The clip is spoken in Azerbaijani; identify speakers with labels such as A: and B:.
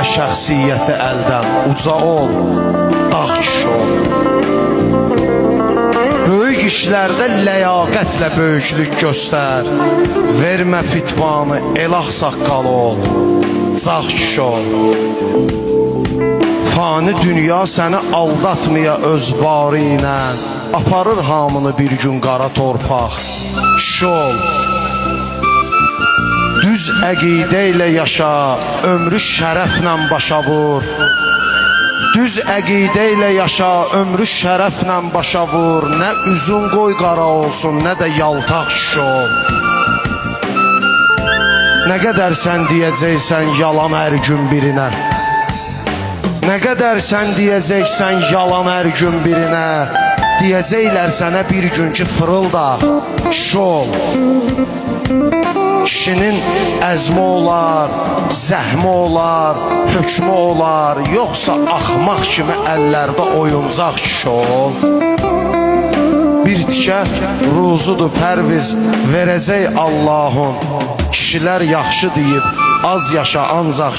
A: etmə şəxsiyyəti əldən, uca ol, dağ kişi ol. Böyük işlərdə ləyaqətlə böyüklük göstər, vermə fitvanı, el ağsaqqalı ol, cağ kişi ol. Fani dünya səni aldatmaya öz varı ilə, aparır hamını bir gün qara torpaq, kişi ol. Düz əqidə ilə yaşa, ömrü şərəflə başa vur. Düz əqidə ilə yaşa, ömrü şərəflə başa vur. Nə üzün qoy qara olsun, nə də yaltaq kişi ol. Nə qədər sən deyəcəksən yalan hər gün birinə, nə qədər sən deyəcəksən yalan hər gün birinə, deyəcəklər sənə bir gün ki fırıldaq, kişi ol. Kişinin əzmi olar, zəhmi olar, hökmü olar, yoxsa axmaq kimi əllərdə oyuncaq kişi ol. Bir tikə ruzudur pərviz verəcək Allahın, kişilər yaxşı deyib az yaşa ancaq